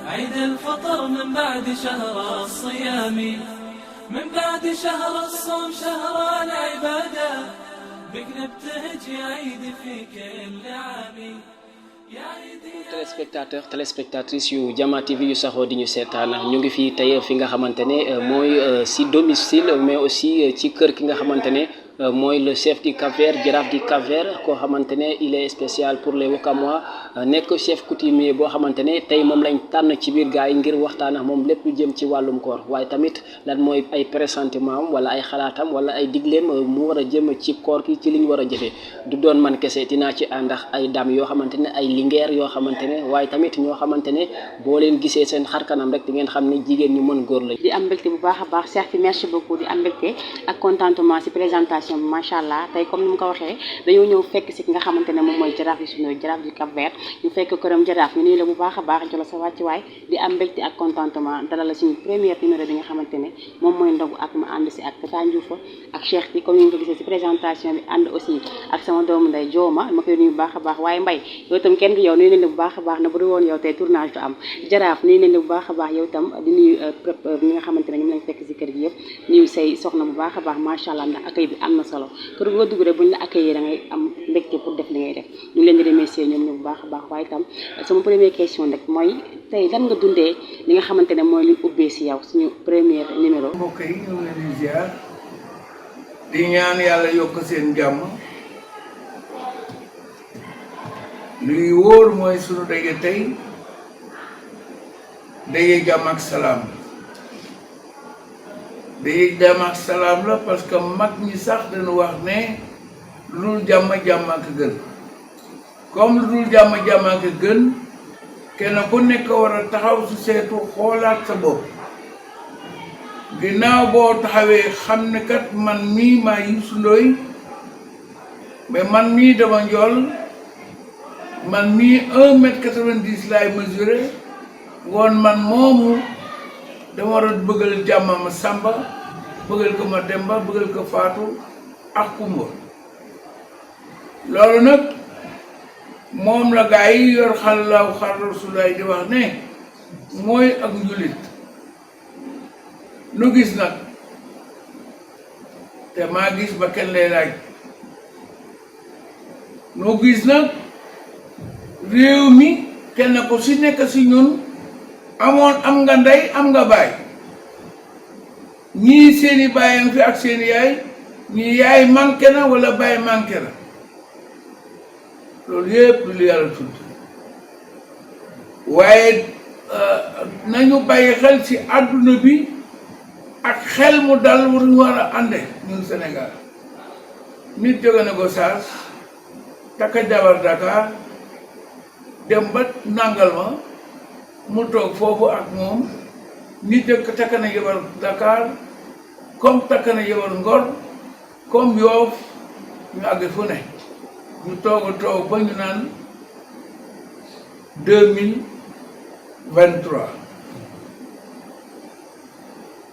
عيد الفطر من بعد شهر الصيام من بعد شهر الصوم شهر العبادة بك نبتهج يا عيد في كل عام. téléspectateurs téléspectatrices yu Diama TV yu saxoo di ñu seetaan ñu ngi fii tey fi nga xamante ne mooy si domicile mais aussi ci kër ki nga xamante ne mooy le chef du Cap-Vert Jarraf du Cap-Vert koo xamante ne il est spécial pour les Wakamois nekk chef coutumier boo xamante ne tey moom lañ tànn ci biir gars yi ngir waxtaan ak moom lépp lu jëm ci wàllum koor waaye tamit lan mooy ay pressentiment am wala ay xalaatam wala ay digleem mu war a jëm ci koor ki ci li ñu war a jëfee du doon man kese dinaa ci ànd ak ay dam yoo xamante ne ay lingeer yoo xamante ne waaye tamit ñoo xamante ne boo leen gisee seen xarkanam rek di ngeen xam ne jigéen ñu mën góor la. di am mbégte bu baax a baax Cheikh merci beaucoup di am mbégte ak contentement ci présentation bi macha allah tey comme ni mu ko waxee dañoo ñëw fekk si ki nga xamante ne moom mooy Jarraf Youssou Ndoye Jarraf du Cap-Vert ñu fekk këram Jarraf ñu nuyu la bu baax a baax jola sa wàccuwaay di am mbégte ak contentement dalal la suñu première numéro bi nga xamante ne moom mooy Ndogu ak ma ànd si ak Tata Ndioufa ak Cheikh bi comme ni nga ko gisee si présentation bi ànd aussi ak sama doomu nday Jooma ma koy nuyu bu baax a baax waaye Mbaye yow itam kenn du yow nuyu nañ la bu baax a baax na bu dul woon yow tey tournage du am Jarraf nuyu nañ la bu baax a baax yow itam di nuyu ñi nga xamante ne ñoom lañ fekk si kër gi yëpp nuyu say soxna bu baax a baax macha allah ndax accueil bi am na solo kër goo dugg rek buñ la accueillir da ngay am mbégte pour def li ngay def ñu leen di remercier ñoom ñu bu baax a baax waaye itam sama première question rek mooy tey lan nga dundee li nga xamante ne mooy li ubbee si yow suñu premier numéro. mbokk yi ñu ngi leen di ziar di ñaan yàlla yokk seen jàmm luy wóor mooy suñu daje tey daje jàmm ak salaam daje jàmm ak salaam la parce que mag ñi sax dañu wax ne lu dul jàmm jàmm ak gën comme lu dul jàmm jàmm ak gën kenn ku nekk war a taxaw su seetu xoolaat sa bopp ginnaaw boo taxawee xam ne kat man mii maa Youssou Ndoye mais man mii dama njool man mii 1m90 laay mesuré woon man moomu dama war a bëggal jàmm ma Samba bëggal ko ma Demba bëggal ko Faatu ak Kumba loolu nag moom la gaa yi yor xalaaw xar Rasulaay di wax ne mooy ak njulit nu gis nag te maa gis ba kenn lay laaj nu gis nag réew mi kenn ko si nekk si ñun am nga ndey am nga baay ñii seeni baayam fi ak seeni yaay ñii yaay manqué na wala baay manqué na loolu yëpp lu yàlla tudd waaye nañu bàyyi xel ci àdduna bi ak xel mu dal waruñu war a ànde ñun Sénégal nit jóge na Gossas takka jabar Dakar dem ba nangal ma mu toog foofu ak moom nit dëkk takk na jabar Dakar comme takk na jabar Ngor comme Yoof ñu àgg fu ne ñu toog ba ñu naan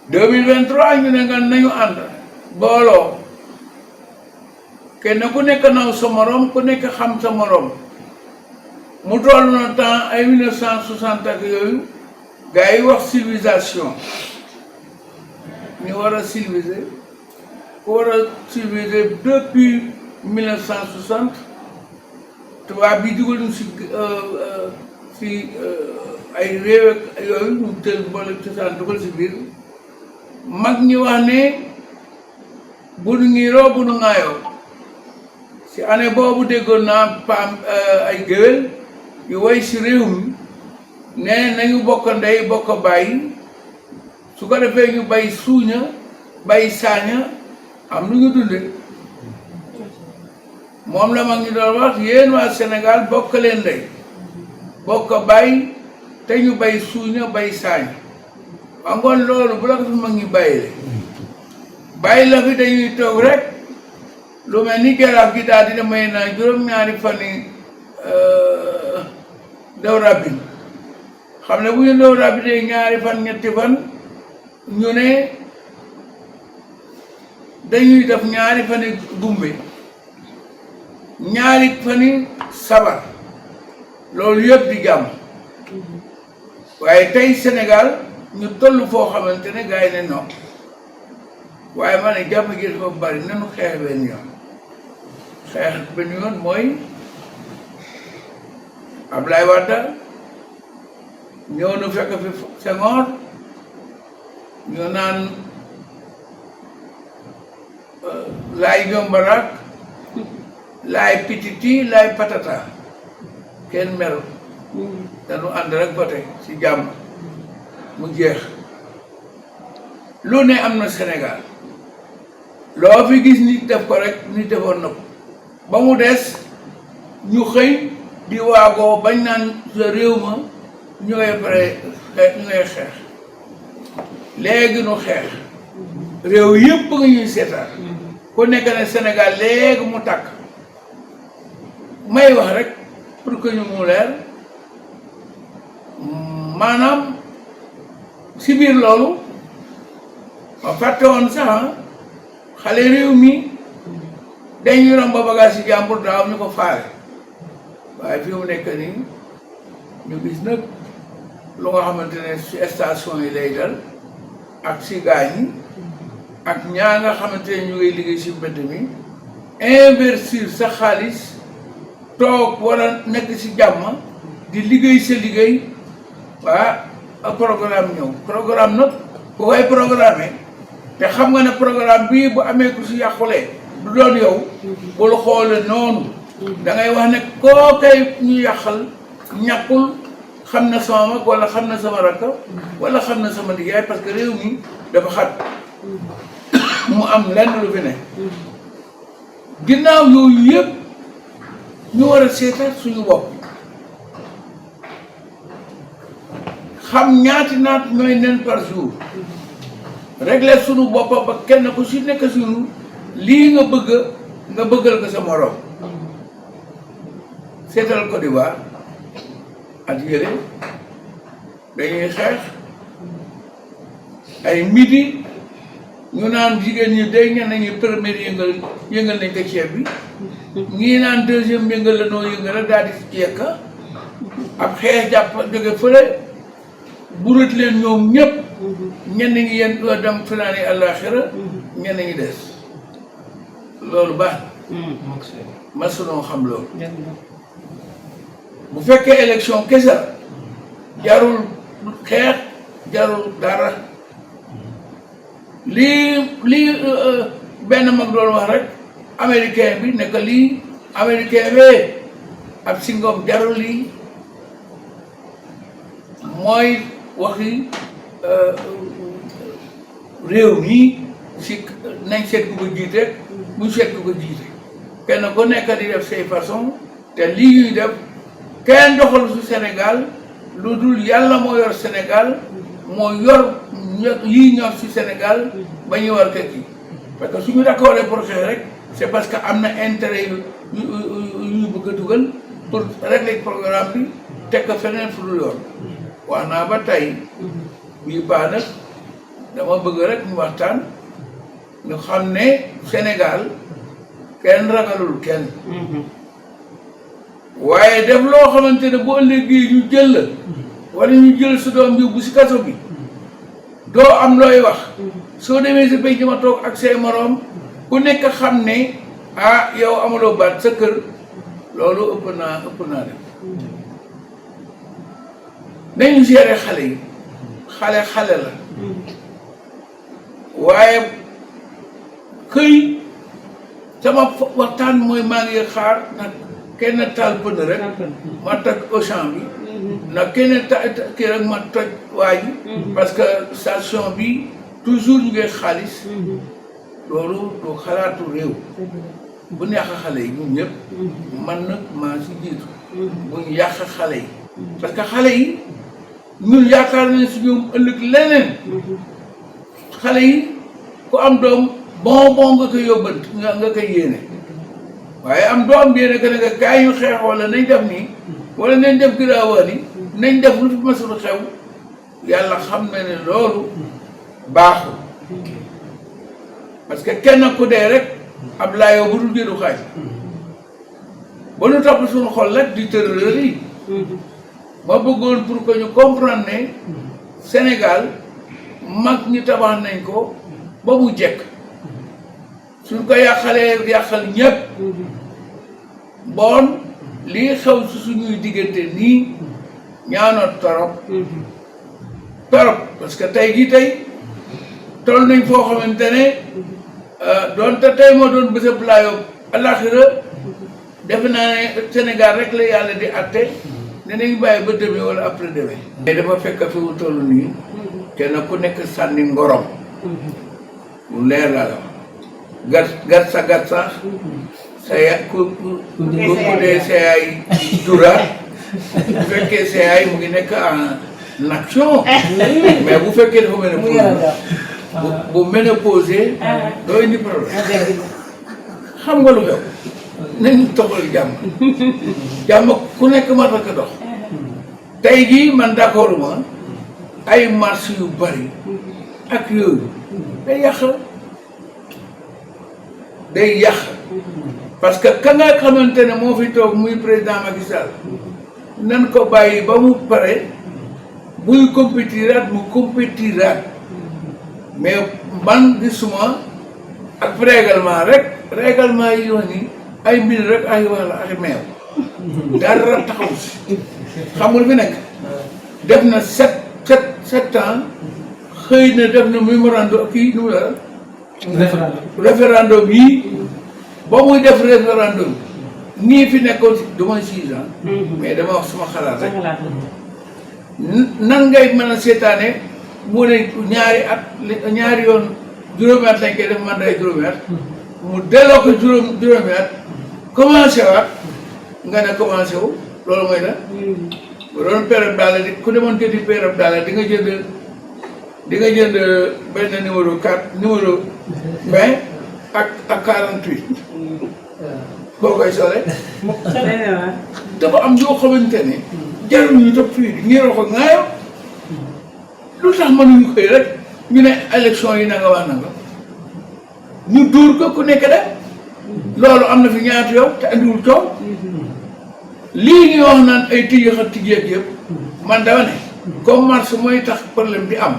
2023 ñu ne nga nañu ànd booloo kenn ku nekk naw sa morom ku nekk xam sa morom mu toll na temps ay 1960 ak yooyu gars yi wax civilisation ñu war a civiliser ku war a civiliser depuis 1960 tubaab bi dugal ñu si ay réew ak yooyu ñu tël boole cosaan dugal si biir mag ñi wax ne bu nu ngiiroo bu nu ŋaayoo si année boobu déggoon naa paam ay géwél yu woy si réew mi ne nañu bokk ndey bokk bàyyi su ko defee ñu bay suuña bay saaña am lu ñu dunde moom la mag ñi doon wax yéen waa Sénégal bokk leen ndey bokk bay te ñu bay suuña bay saañ angoon loolu bu la ko fi mag ñi bàyyi la fi dañuy toog rek lu mel ni Jarraf gi daal dina may naa juróom-ñaari fan yi daw rabbi xam ne bu ñu daw rabbi de ñaari fan ñetti fan ñu ne dañuy def ñaari fan yi gumbe ñaari fan yi sabar loolu yëpp di jàmm waaye tey Sénégal ñu toll foo xamante ne gars yi ne non waaye ma ne jàmm gi dafa bari nanu xeex benn yoon xeex benn yoon mooy Ablaye Wade ñëw na fekk fi Senghor ñu naan laay jombarak laay pititi laay patata kenn meru dañu ànd rek voté ci jàmm mu jeex lu ne am na Sénégal loo fi gis nit def ko rek nit defoon na ko ba mu des ñu xëy di waagoo bañ naan sa réew ma ñu ngay pare ñu ngay xeex léegi nu xeex réew yëpp nga ñuy seetaan ku nekk ne Sénégal léegi mu tàkk may wax rek pour que ñu mu leer maanaam si biir loolu ma fàtte woon sax xale réew mi dañuy romb bagage ci jàmbur daaw ñu ko faale waaye fi mu nekk nii ñu gis nag lu nga xamante ne ci station yi lay dal ak ci gaañ yi ak ñaa nga xamante ne ñu ngay liggéey ci mbedd mi investir sa xaalis toog wala nekk ci jàmm di liggéey sa liggéey waa programme ñëw programme nag ku koy programme te xam nga ne programme bii bu amee ku ci yàqulee du doon yow bul xoole noonu da ngay wax ne koo kay ñu yàqal ñàkkul xam na sama mag wala xam na sama rakk wala xam na sama liggéey parce que réew mi dafa xat mu am lenn lu fi ne ginnaaw yooyu yëpp ñu war a seetaat suñu bopp xam ñaati naat ñooy nen par jour régler suñu bopp ba kenn ku si nekk suñu lii nga bëggal ko sa morom seetal Côte d'Ivoire at yële dañuy xeex ay midi ñu naan jigéen ñi day ñen nañu première yëngal nañ ko ceeb bi ñii naan deuxième yëngal la noo yëngal rek daal di yekk ab xeex jàpp jóge fële burat leen ñoom ñëpp ñenn ñi yéen dem fanaani àllaaxira ñenn ñi des loolu baax ma sunoo xam loolu bu fekkee élection kese jarul xeex jarul dara lii benn mag doon wax rek américain bi nekk lii américain bee ab singom jarul lii mooy waxi réew mi si nañ seet ku ko jiite buñ seet ku ko jiite kenn ku nekk di def say façon te lii ñuy def kenn doxal su Sénégal lu dul yàlla moo yor Sénégal moo yor lii ñor si Sénégal ba ñu war kër gi parce que suñu d'accord pour xeex rek c'est parce que am na intérêt yu ñu bëgg a dugal pour régler programme bi teg ko feneen fu dul yoon wax naa ba tey bii baax nag dama bëgg rek ñu waxtaan ñu xam ne Sénégal kenn ragalul kenn waaye def loo xamante ne boo ëllëgee ñu jël la wala ñu jël sa doom yóbbu si kaso bi doo am looy wax soo demee si béy ma toog ak say moroom ku nekk xam ne ah yow amuloo baat sa kër loolu ëpp naa def nañu gérer xale yi xale la waaye këy sama waxtaan mooy maa ngi xaar nag kenn taal pënd rek ma toj Auchan bi nag kenn kii rek ma toj waa ji parce que station bi toujours ñu ngi xaalis loolu du xalaatu réew bu ñu yàq xale yi ñun ñëpp man nag maa si jiitu bu ñu yàq xale yi parce que xale yi ñun yaakaar nañ si ñoom ëllëg leneen xale yi ku am doom bon nga koy yóbbant nga koy yéene waaye am doom yéene que ne nga kaay yu xeex wala nañ def nii wala nañ def giraawaan yi nañ def lu fi masul xew yàlla xam na ne loolu baaxul parce que kenn ku dee rek ab laayoo bu dul jëru xaaj ba nu topp suñu xol rek di tërërër yi ma bëggoon pour que ñu comprendre ne Sénégal mag ñi tabax nañ ko ba mu jekk suñ ko yàqalee yàqal ñëpp bon lii xew ci suñuy diggante nii ñaanoon torop parce que tey jii tey toll nañ foo xamante ne doonte tey moo doon bésab laayoo alaxira defe naa ne Sénégal rek la yàlla di atte ne nañ bàyyi ba demee wala après demee mais dafa fekk fi mu toll nii kenn ku nekk sànni ngorom lu leer la gat sa sa ya ku dee sa yaay duraat bu fekkee sa yaay mu ngi nekk en action mais bu fekkee dafa mel ne bu ménopausé doo indi problème xam nga lu xew nañu toxal jàmm ku nekk ma takk dox tey jii man d'accord ma ay marche yu bari ak yooyu day yàq parce que ka nga xamante ne moo fi toog muy président Macky Sall nan ko bàyyi ba mu pare buy compétiraat mu compétiraat mais man gisuma ak règlement yi yoon yi ay mbir rek ay wala ay meew dara taxaw si xamul fi nekk def na sept ans xëy na def na mémorandum kii nu mu la référendum yi ba muy def référendum nii fi nekkoon si dama 6 ans mais dama wax suma xalaat rek nan ngay mën a seetaane mu ne ñaari yoon juróomi at lañ koy def mandat juróomi at mu delloo ko juróomi at commencé waat nga ne commencé wu loolu mooy la bu doon période daal di ku demoon jëndi période daal di nga jënd benn numéro 4 numéro 20 ak 48 boo koy solee dafa am yoo xamante ne jarul ñu topp fii di ngeen ko ŋaayoo lu tax mënuñu koy rek ñu ne élection yi na nga wax na nga ñu dóor ko ku nekk dem loolu am na fi ñaata yow te andiwul coow lii ñuy wax naan ay tijjeexat tijjeeg yëpp man dama ne comme marche mooy tax problème bi am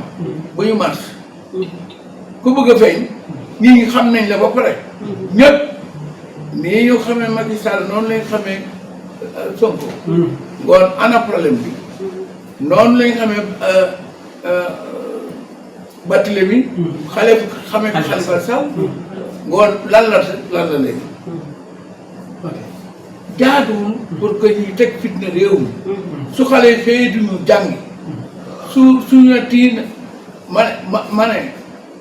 bu ñu marche ku bëgg a feeñ nit ñi xam nañ la ba pare ñëpp nii ñu xamee Macky Sall noonu lañ xamee Sonko ngoon ana problème bi noonu lañ xamee Barthélémy xale xamee ko Khalifa Sall ngoon lan la léegi jaaduwul pour que ñuy teg fitna réew mi su xale yi xëyee di ñu jàngi suñu tiin ma ne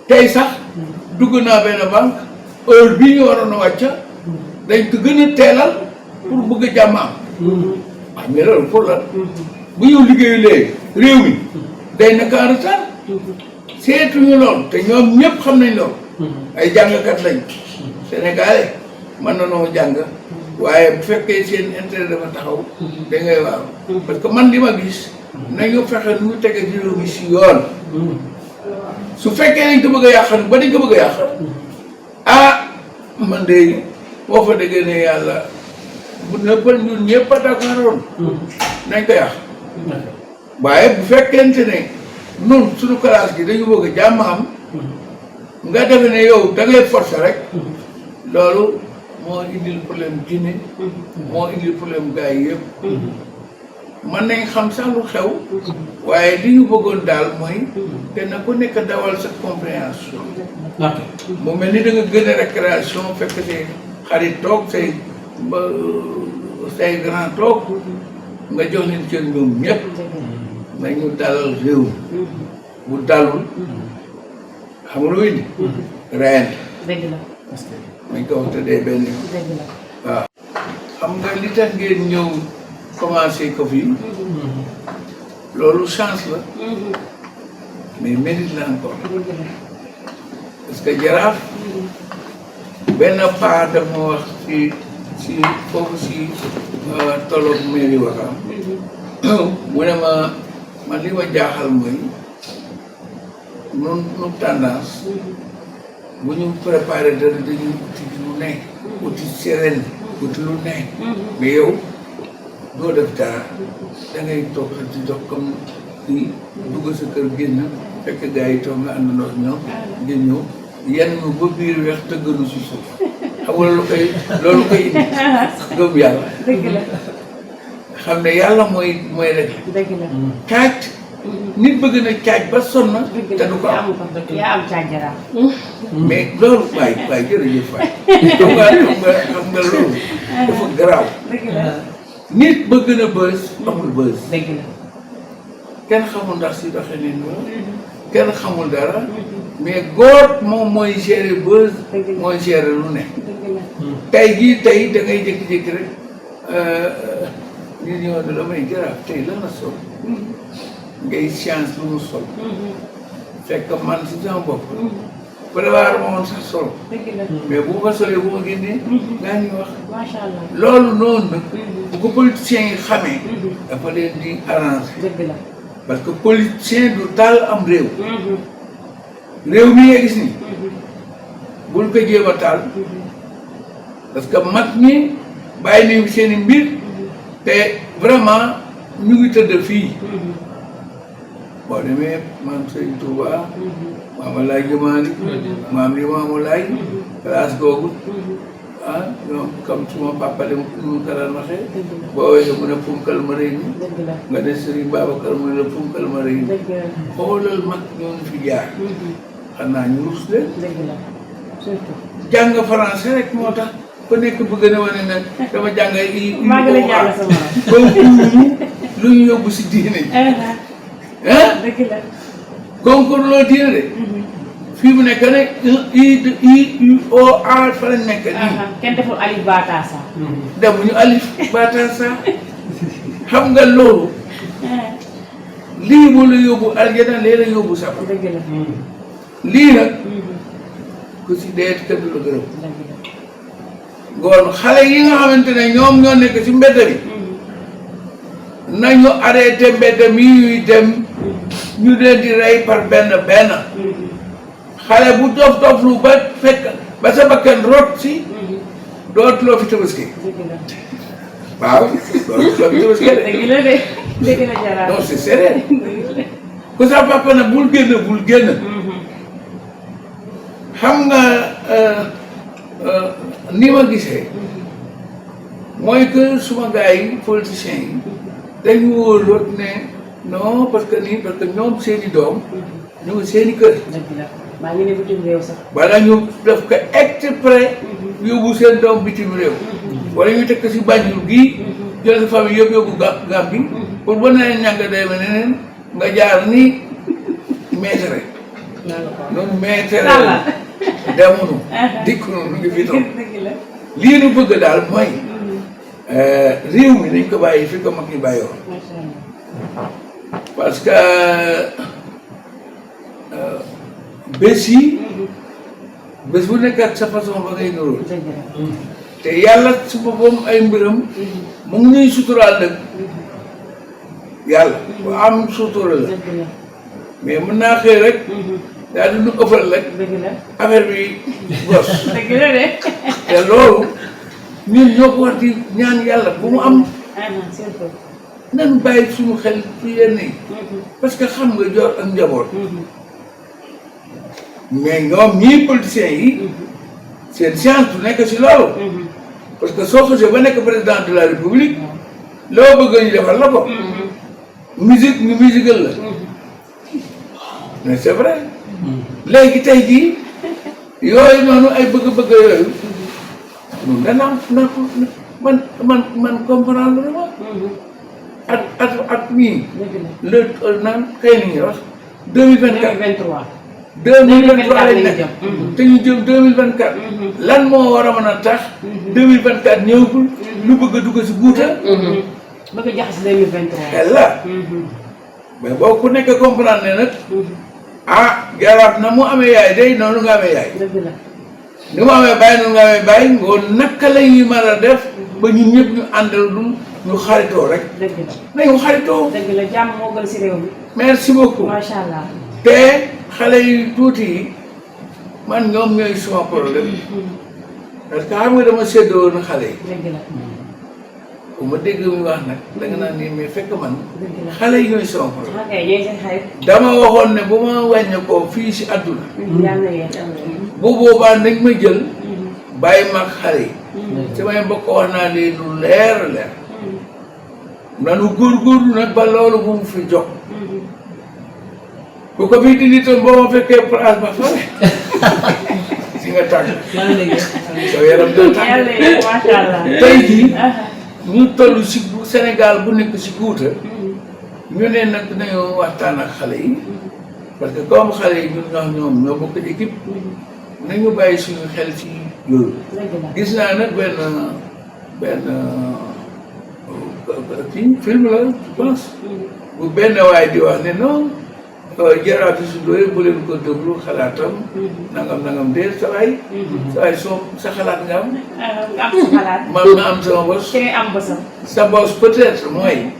tey sax dugg naa benn banque heure bii ñu waroon a wàcca dañ ko gën a teelal pour bëgg a jàmm am waaw mais loolu pour la bu ñu liggéeyulee réew mi day nekk en retard seetuñu lool te ñoom ñëpp xam nañ lool ay jàngkat lañ sénégalais mën na noo jàng waaye bu fekkee seen intérêt dafa taxaw da ngay waaw parce que man li ma gis nañu fexe nu ñu tege réew mi si yoon su fekkee nañ ko bëgg a yàq ba dañ ko bëgg a yàq man de boo fa déggee ne yàlla bu nëppal ñun ñëpp a d'accordoon nañ ko yàq waaye bu fekkente ne nun suñu classe gi dañu bëgg a jàmm am nga defe ne yow da ngay forcer rek loolu moo indil problème Guinée moo indil problème gars yi yëpp mën nañ xam sax lu xew waaye li ñu bëggoon daal mooy kenn ku nekk dawal sa compréhension mu mel ni da nga gën a récréation fekk say xarit toog say grand toog nga jox leen cër ñoom ñëpp nañu dalal réew bu dalul xam nga lu indi reyante nañ ko wax te dee benn waaw xam nga li tax ngeen ñëw commencé ko fii loolu chance la mais mérite la encore parce que Jarraf benn paa daf ma wax si foofu si tolloog mairie Wakaam mu ne man li ma jaaxal mooy nun tendance bu ñu préparé dara dañuy uti lu ne uti sereen uti lu ne mais yow doo def dara da ngay toog di dox comme ni dugg sa kër génn fekk gars yi toog nga àndandoo ñoom ngeen ñëw yenn ñu ba biir weex tëgganu si suuf xam nga loolu koy indi gëm yàlla xam ne yàlla mooy rek caaj nit bëgg na caaj ba sonn te du ko am yaa am caaj Jarraf mais loolu waay jërëjëf waay xam nga loolu dafa garaaw nit bëgg na bës amul bës kenn xamul ndax si doxe nit kenn xamul dara mais góor moom mooy gérer bës mooy gérer lu ne tey da ngay jékki-jékki rek ñu ñëw da damay Jarraf tey lan la sol ngay chance lu mu sol fekk man si sama bopp prévoir ma woon sax sol mais bu ma solee bu ma génnee ngaa ñuy wax macha allah loolu noonu nag bu ko politiciens yi xamee dafa leen di arranger parce que politicien du taal am réew réew mi nga gis ni bul ko jéem a taal parce que mag ñi bàyyi nañu seen i mbir te vraiment ñu ngi tëdd fii boo demee maam Sëriñ Touba maam Alaay Jamaali maam Limaamu Laay place googu ñoom comme suma papa de mu ko daan waxee boo waxee mu ne punkal ma rëy mi nga ne Sëriñ Babacar mu ne la punkal ma rëy mi xoolal mag ñoonu fi jaar xanaa ñu rus leen jàng français rek moo tax ku nekk bëgg na wane ne dama jàng lu ñu yóbbu si diine concours loo diine de fii mu nekk ne I-O-A fa lañ nekk nii kenn deful alif batasa demuñu alif batasa xam nga loolu lii moo la yóbbu aljana lee la yóbbu sax lii nag ku si dee kenn du la gërëm ngoon xale yi nga xamante ne ñoom ñoo nekk si mbedd bi nañu arrêté mbedd mi ñuy dem ñu leen di rey par benn xale bu dof lu ba fekk ba sa bakkan rot si dootuloo fi tabaski waaw dootuloo fi tabaski de non c'est sérieux ku sa papa na bul génn xam nga ni ma gisee mooy que suma gars yi politiciens yi dañu wóoloot ne non parce que ñoom seen i doom ñu ngi seen i kër. maa ngi ne bitim réew sax. wala ñu def ko exprès yóbbu seen doom bitim réew. wala ñu teg ko si Banjul gii jël sa famille yëpp yóbbu Gambie pour ba nee ñàkk a demee neneen nga jaar ni maître. noonu maître demunu dikkunu nu ngi fi toog lii nu bëgg daal mooy réew mi dañ ko bàyyi fi ko mag ñi bàyyoon parce que bés bu nekk ak sa façon ba ngay nuróol te yàlla su boppam ay mbiram mu ngi ñuy suturaal nag yàlla bu am sutura la mais mën naa xëy rek daal di nu ëppal rek affaire bi gos te loolu ñun ñoo ko war di ñaan yàlla bu mu am nañu bàyyi suñu xel ci yenn yi parce que xam nga jor ak njaboot mais ñoom ñii politiciens yi seen chance du nekk si loolu parce que soo xasee ba nekk président de la république loo bëgg ñu defal la ko musique ñu musical la mais c'est vrai léegi tey jii yooyu noonu ay bëgg-bëgg yooyu ñun danaa man comprendre ma at mii le naan kay ni ñuy wax 2023 lañ nekk te ñu jëm 2024 lan moo war a mën a tax 2024 ñëwagul lu bëgg a dugg si guuta ba ko jaxase 2023. xel la. mais boo ku nekk comprendre ne nag. ah Jarraf na mu amee yaay day noonu nga amee yaay. dëgg la. ni mu amee bàyyi noonu nga amee bàyyi ngoon naka la ñuy mën a def. ba ñun ñëpp ñu àndal ñu xaritoo rek. dëgg la. nañu xaritoo. dëgg la jàmm moo gën si réew mi. merci beaucoup. macha allah. te xale yu tuuti yi man ñoom ñooy suma problème. parce que xam nga dama séddoo woon xale yi. dëgg la. bu ma dégg muy wax nag danga naan nii mais fekk man. dëgg la. xale yi ñooy sama problème. ok yéen seen xarit. dama waxoon ne bu ma wàññi ko fii si àdduna. yàlla na yéen. bu boobaa nañ ma jël. bàyyi mag xale yi. samay mbokk wax naa leen lu leer leer. nanu góorgóorlu nag ba loolu bu mu fi jox. bu ko fii dindi tam boo ma fekkee place ba fare. si nga tàgg. soo yaram doo tàgg. yàlla yéen macha allah. tey jii ñu toll si Sénégal bu nekk si guuta ñu ne nag nañoo waxtaan ak xale yi. parce que comme xale yi ñun ñoo bokk équipe. nañu bàyyi suñu xel ci yooyu. gis naa nag benn kii film la je pense. bu benn waay di wax ne non Jarraf su Ndoye bu leen ko déglu xalaatam. nangam dee sa waay. sa waay sa xalaat nga am. am sa xalaat. man ma am sama bos. ki am bosam. sa bos peut-être mooy.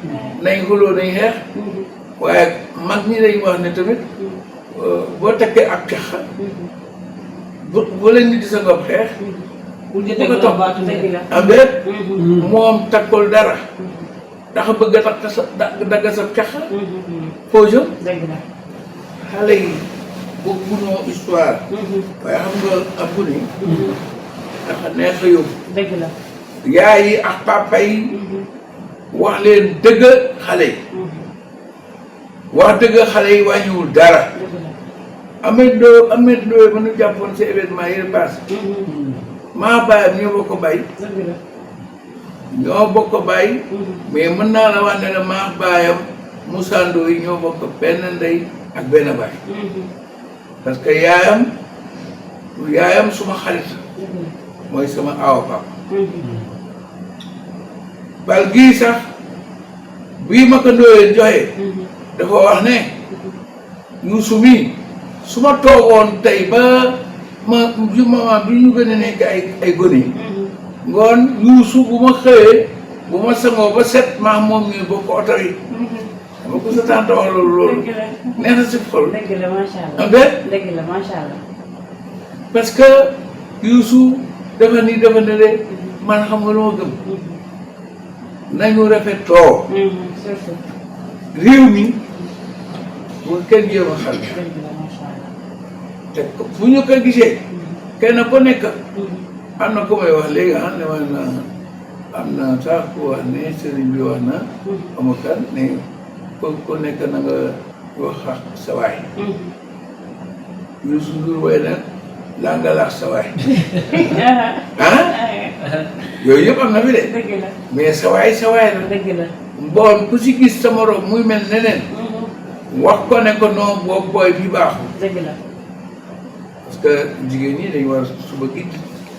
nañ xuloo nañ xeex. waaye mag ñi dañ wax ne tamit boo takkee ak caxa. bu leen nit di sa ngob xeex. bu ko topp am déet. moom takkul dara. ndax bëgg a takk sa dagg sa caxa. foo jëm. xale yi bëgguñoo histoire. waaye xam nga ab bu ni dafa neex a yóbbu. dëgg la. yaay yi ak papa yi. wax leen dëgg xale yi. wax dëgg xale yi wàññiwul dara. Ameth Ndoye ba ñu jàppoon si événement yi passé. maa bàyyam ñoo bokk bàyyi. ñoo bokk bàyyi. mais mën naa la wax ne la maa bàyyam Moussa Ndoye ñoo bokk benn ndey ak benn baay. parce que yaayam suma xarit mooy sama aawa papa. bal gii sax bii ma ko Ndoye joxe. dafa wax ne Youssou mi su ma toogoon tey ba ma moment bi ñu gën a nekk ay gone. ngoon Youssou bu ma xëyee bu ma sangoo ba set maa moom ñuy bokk oto yi. dama ko sa tante wax loolu. neex na si xol. dëgg la macha allah. am déet. dëgg la macha allah. parce que Youssou dafa nii dafa ne de man xam nga lu ma gëm. nañu rafetoo. surtout. réew mi bu kenn jéem a xam. te fu ñu ko gisee. kenn ku nekk. am na ku may wax léegi ne man am na sax ku wax ne sëriñ bi wax na. ama kan ne ku nekk na nga wax ak sa waay. Youssou Ndour way nag laa nga laax sa waay. yooyu yëpp am na fi de. dëgg la. mais sa waay la. dëgg la. bon ku si gis sa morom muy mel neneen. wax ko ne ko non boobu booy bi baaxul. dëgg la. parce que jigéen ñi dañu war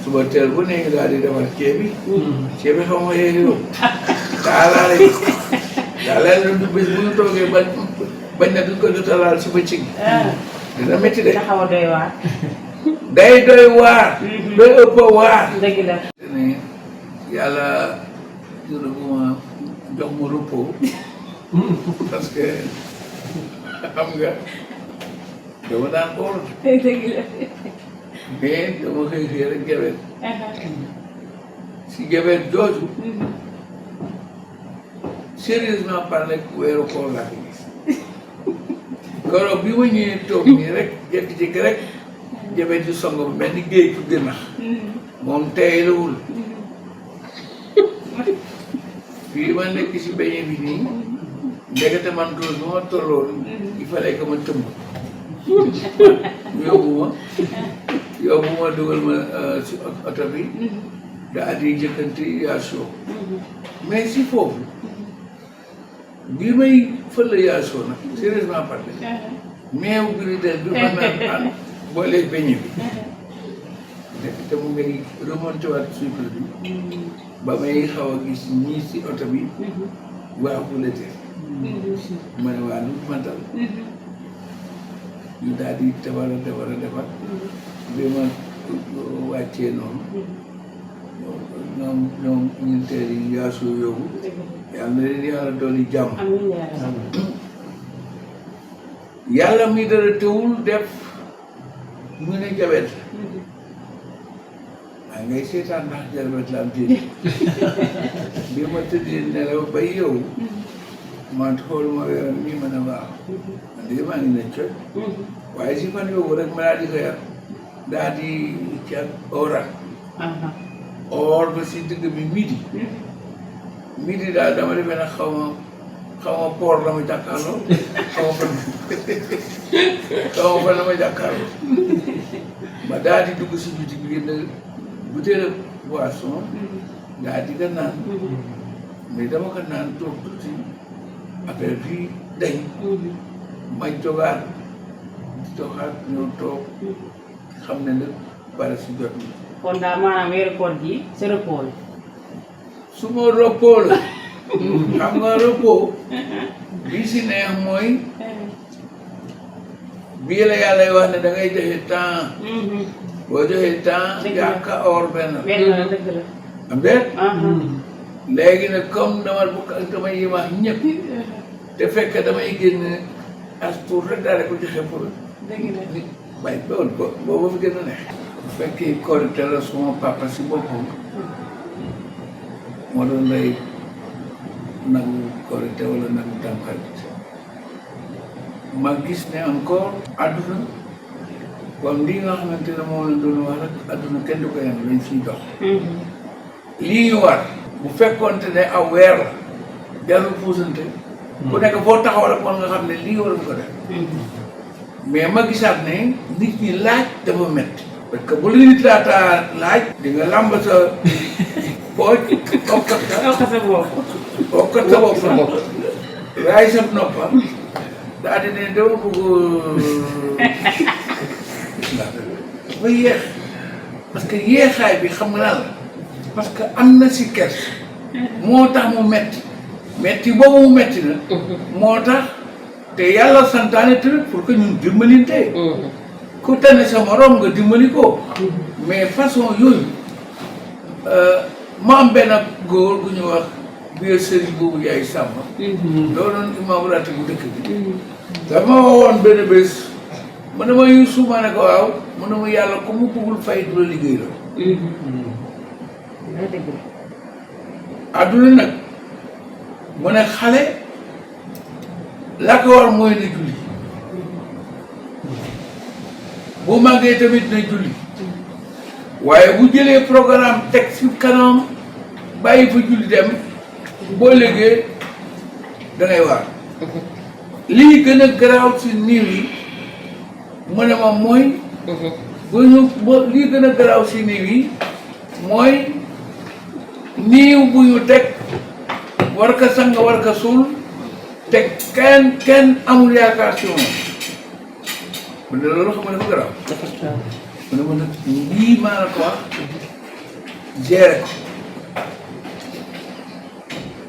suba teel bu ne ñu daal di defar ceeb bi. ceeb bi xam nga yéegi yow. daalaale bi daalaale du bés bu ñu toogee bañ na duñ ko jotalaal si bëccëg. dina métti de. dina xaw a doy waar. day doy waar. doy ëpp waar. dëgg la. ne yàlla jox ma repos parce que xam nga dama daan xool. dëgg la. mais dama xëy rek jabet. si jabet jooju. sérieusement parlé weeru koor laa ko gis. keroog bi ma ñëwee toog nii rek jékki-jékki rek jabet yu song ba mel ni géej gu gënax. moom teylawul. fii ma nekk si beñe bi nii. ndekete man tool bi ma tolloon. il fallait que ma tëmb. yóbbu ma dugal ma si oto bi. daal di jëkkanti yaa soo. mais si foofu. bii may fële yaa soo nag sérieusement parlé. meew gridel bi ma naan booleeg beñe bi. ndekete mu ngay remonté waat sucre bi. ba may xaw a gis ñii si oto bi. waaw bu la tee ma ne waa nu ma dal ñu daal di defar bi ma wàccee noonu ñoom militaire yi yaasoo yóbbu yàlla na leen yàlla dolli jàmm yàlla mi dara teewul def mu ne jabet maa ngay seetaan ndax jabet la am déet bi ma tëddee nelaw ba yow man xooluma weeram nii ma ne waaw man de maa ngi ne coy waaye si fan yoobu rek ma daal di xëyat daal di ca ora or ba si digg bi midi daal dama defee nag xaw ma poor la ma jàkkaarloo xaw ma fan la ma jàkkaarloo ma daal di dugg si biti bi génn butéel boisson daal di ko naan mais dama ko naan toog tuuti affaire bi dañ ma jógaat di doxaat ñëw toog xam ne nag bari si jot mi kon daal maanaam weeru koor gi sa repos la. su ma repos la xam nga repos bi si neex mooy bii la yàlla wax ne da ngay joxe temps boo joxee temps yàqa or benn la dëgg la. am déet léegi nag comme damay yemax ñëpp te fekk damay génn as tuut rek daal ko joxe pour nit bay boobu fi gën a neex bu fekkee korite la suma papa si boppam moo doon lay nagu korite wala nagu tamxarit ma gis ne encore àdduna comme lii nga xamante ne moom la doon wax rek àdduna kenn du ko yem lañ fiy dox lii ñu war bu fekkoonte ne aw weer la jarul puusante ku nekk foo taxaw rek war nga xam ne lii war nga ko def mais ma gisaat ne nit ñi laaj dafa métti parce que bu la nit laataa laaj di nga làmb sa pooj okkat sa bopp raay sa noppa daa di ne dama bëgg dafa yéex parce que yéexaay bi xam nga lan la parce que am na si kers moo tax mu metti boobu mu metti na moo tax te yàlla santaane tamit pour que ñun dimbalinte ku tane sa morom nga dimbali ko mais façon yooyu ma am benn góor gu ñu wax biir sëriñ boobu yaay sàmm doonoon imam ratib bu dëkk bi dama waxoon benn bés mu ne ma Youssou ma ne ko waaw mu ne ma yàlla ku mu bëggul fay du la liggéey la adduna nag mu ne xale la ko war mooy na julli bu màggee tamit na julli waaye bu jëlee programme teg ci kanam bàyyi fa julli dem boo léegee da ngay waar lii gën a garaaw ci niiw yi mu ne ma mooy lii gën a garaaw ci niiw yi mooy niiw bu ñu teg war ka sang war ka suul te kenn amul yaakaar ci moom mu ne loolu xam nga dafa garaaw mu ne ma nag lii maa la ko wax géré ko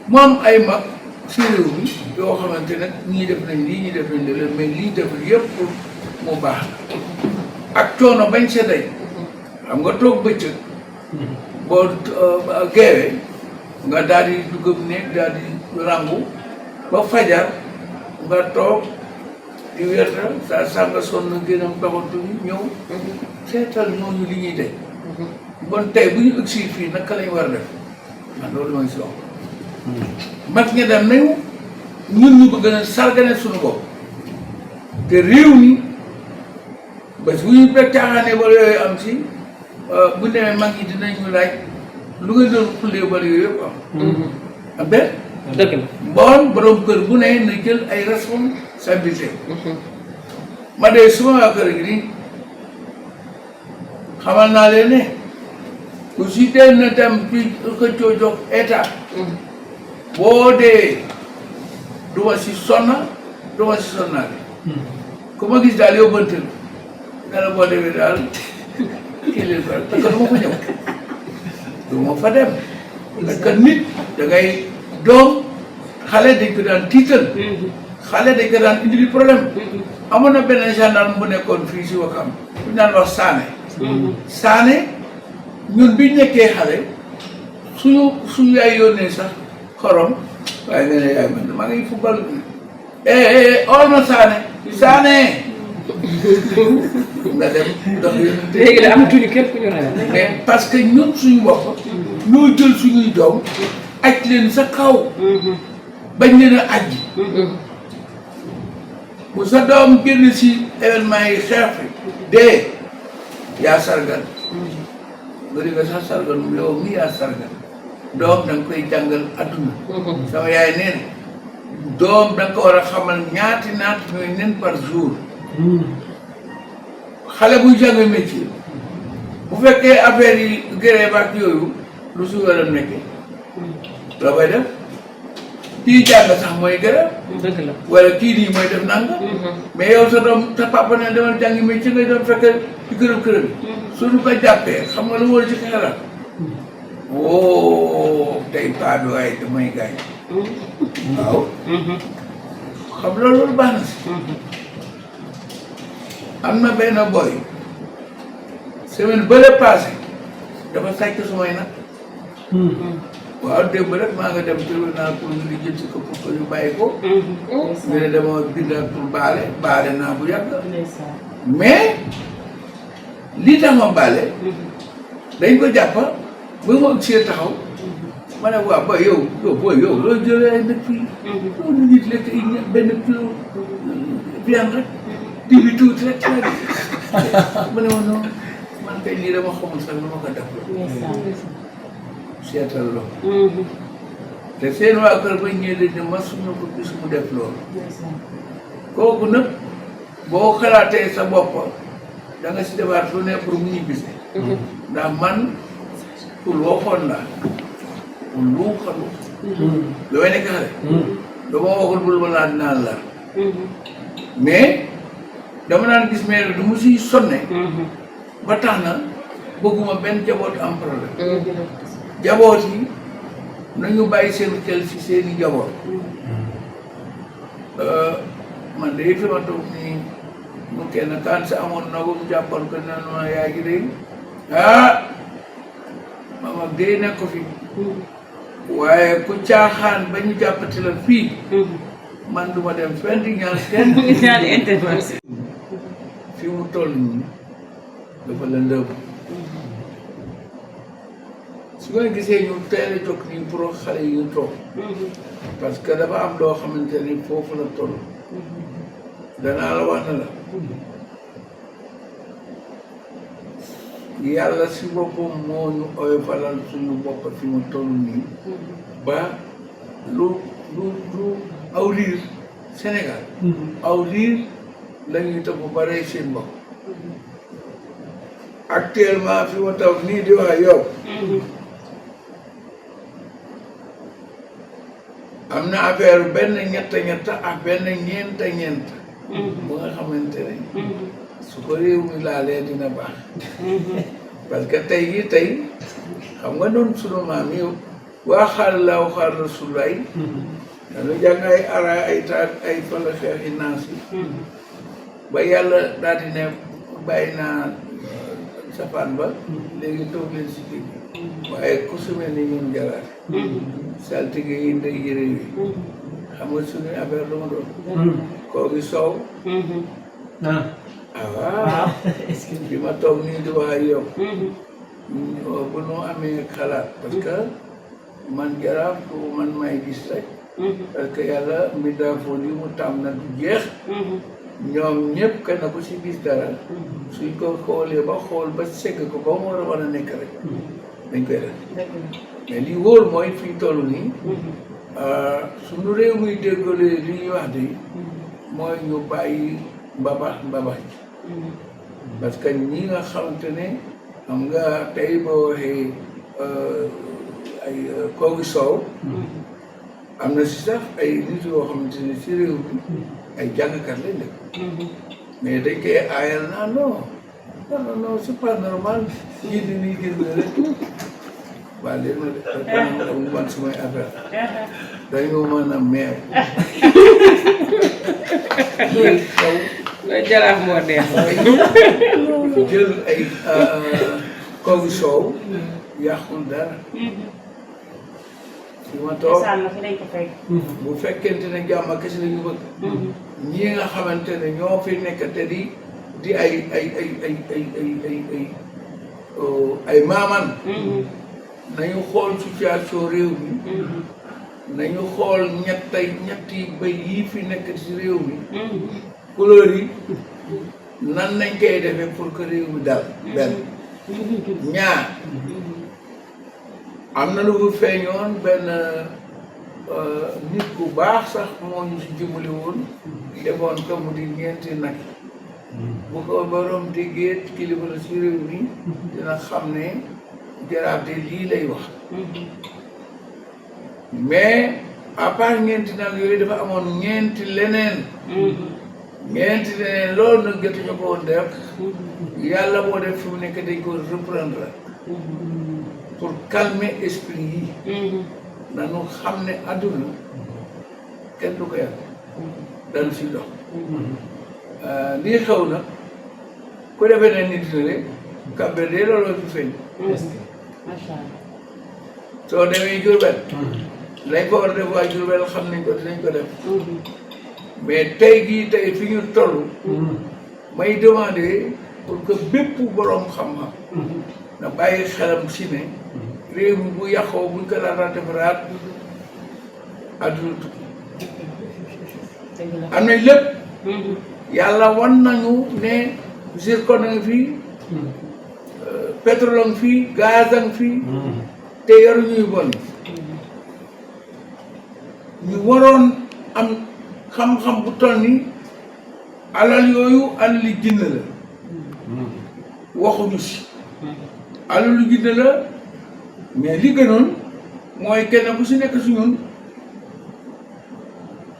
mu am ay mag ci réew mi yoo xamante nag ñii def nañ lii ñii def nañ lii mais lii def yëpp pour mu baax ak coono bañ sa day xam nga toog bëccëg boo geewee nga daal di dugg néeg daal di rangu ba fajar nga toog di wérta saa sanga sonn génnam doxantu ñëw seetal ñooñu li ñuy def bon tey bu ñu ëgsi fii naka lañ war a def man loolu ma ngi si wax mag ñi dem nañu ñun ñu bëgg a sargane suñu bopp te réew mi bés bu ñu bekk caaxaane wala yooyu am si bu demee mag ñi dinañu laaj lu nga doon xullee wala yooyu yëpp am benn dëgg la bon borom kër bu ne na jël ay responsabilité ma dee suma waa kër gi nii xamal naa leen ne ku si dee na dem ci xëccoo jox état boo dee duma si sonna duma si sonnaale ku ma gis daal yóbbante ne la boo demee daal kii leen ko parce que du ma fa ñëw du ma fa dem parce que nit da ngay doom xale dañ ko daan tiital xale dañ ko daan indi problème amoon na benn gendarme bu nekkoon fii si Wakam bu ñu daan wax Sané ñun biñ nekkee xale suñu yaay yónnee sax xorom waaye nga ne yaay man maa ngi football ool ma Sané nga dem dox yónnante léegi da amatuñu képp ku ñu ragal mais parce que ñun suñu bopp ñoo jël suñuy doom aj leen sa kaw bañ leen a ajji bu sa doom génn si événement yi xeex dee yaa sargal nga di nga sax sargal mu yow mi yaa sargal doom da nga koy jàngal adduna sama yaay nee na doom da nga ko war a xamal ñaati ñooy nen par jour xale buy jàng métier bu fekkee affaire yi grève ak yooyu lu si war a nekkee la koy def kii jàng sax mooy grève dëgg la wala kii nii mooy def nanga mais yow sa doom sa papa ne demal jàngi métier ngay doon fekkee ci kërëb suñu ko jàppee xam nga lu war ci xelal woo tey paa bi waaye damay gaañ waaw xam loolu baax na si am na benn boy semaine bële passé dafa sàcc sumay nag waaw démb rek maa nga dem tribunal pour ñu lijjanti ko pour que ñu bàyyi ko ñu ne dama binda pour baale naa bu yàgg mais lii tax ma baale dañ ko jàppa ba ma ëgsee taxaw ma ne waaw ba yow loo jëlee ay nag fii loolu nit lekk benn kilo viande rek dibi tuuti rek ma ne ma non man kay lii dama xamul sax lu ma ko def seetal loolu te seen waa kër ba ñëwee dañ ne masuñu ko gis mu def loolu kooku nag boo xalaatee sa bopp da nga si defaat lu ne pour mu ñibbisi ndax man pour waxoon la pour lu xalu lu may nekk xale dama waxul bul ma naan naan la mais dama naan gis mais du mu siy sonne ba tax na bëgguma benn jaboot am problème jaboot yi nañu bàyyi seen xel si seeni jaboot man de fi ma toog nii mu kenn kaan sa amoon nagu mu jàppal ko ne ma yaa ngi dégg mama day nekk ko fi waaye ku caaxaan ba ñu jàppati la fii man duma dem fenn di ñaan kenn ñaan intervention fi mu toll nii dafa lëndëm su nga gisee ñu teel a jóg nii pour xale yi ñu toog parce que dafa am loo xamante ni foofu la toll danaa la wax na la yàlla si boppam moo ñu oyofalal suñu bopp fi mu toll nii ba lu aw liir Sénégal aw liir la ñuy topp ba rey seen bopp actuellement fi ma taw nii di wax yow am na affaire benn ñett ak benn ñeent bu nga xamante ne su ko réew mi laalee dina baax parce que tey xam nga noonu sunu maam yi waa xaar laaw xaar rasulaay dañu jàng ay ara ay taat ay fala xeexi naas yi ba yàlla daal di ne bàyyi naa safaan ba léegi toog leen si kii waaye ku su mel ni ñun jaraat saltige yi ndey yëre yi xam nga suñuy affaire lu ma doon koo gi soow waaw bi ma toog nii di wax ak yow bu nu amee xalaat parce que man jaraaf man may gis rek parce que yàlla mbindaafoo li mu tàmm na du jeex ñoom ñëpp kenn ku si gis dara suñ ko xoolee ba xool ba segg ko ba mu war a nekk rek dañ koy def mais li wóor mooy fii toll nii suñu réew muy déggolee li ñuy wax de mooy ñu bàyyi mbabax parce que ñi nga xamante ne xam nga tey boo waxee ay koogi soow am na si sax ay nit yoo xamante ne si réew mi ay jàngkat lañ def mais dañ koy aayal naa non c'est pas normal ñii di nii gis nga rek waa léegi nag mu man sumay affaire dañoo mën a meew loolu jaraaf moo neex. jël ay kaw soow yàqul dara fi ma toog bu fekkente ne jàmm kese la ñu bëgg ñii nga xamante ne ñoo fi nekk te di ay maaman nañu xool situation réew mi nañu xool ñetti bay yii fi nekk ci réew mi couleur yi nan nañ koy defee pour que réew mi dal benn ñaar am na lu mu feeñoon benn nit ku baax sax moo ñu si dimbali woon defoon ko mu di ñeenti nag bu ko borom déggee kilifa la si réew mi dina xam ne Jarraf de lii lay wax mais à part ñeenti nag yooyu dafa amoon ñeenti leneen loolu nag jotuñu ko woon def yàlla moo def fi mu nekk dañ ko reprendre pour calmer esprit yi nanu xam ne àdduna kenn du ko yàq dañu si dox lii xew na ku defee ne nit la rek Cap-Vert de looloo fi feeñ soo demee Diourbel lañ ko war a def waa Diourbel xam nañ ko dinañ ko def mais tey jii tey fi ñu toll may demander pour que bépp borom xam-xam na bàyyi xelam si ne réew mi bu yàqoo buñ ko daan defaraat adduna tukki am nañ lépp yàlla wan nañu ne zircon a ngi fii pétrole a ngi fii gaz a ngi fii te yoruñuy bon ñu waroon am xam-xam bu toll ni alal yooyu alali jinn la waxuñu si alalu jinn la mais li gënoon mooy kenn ku si nekk si ñun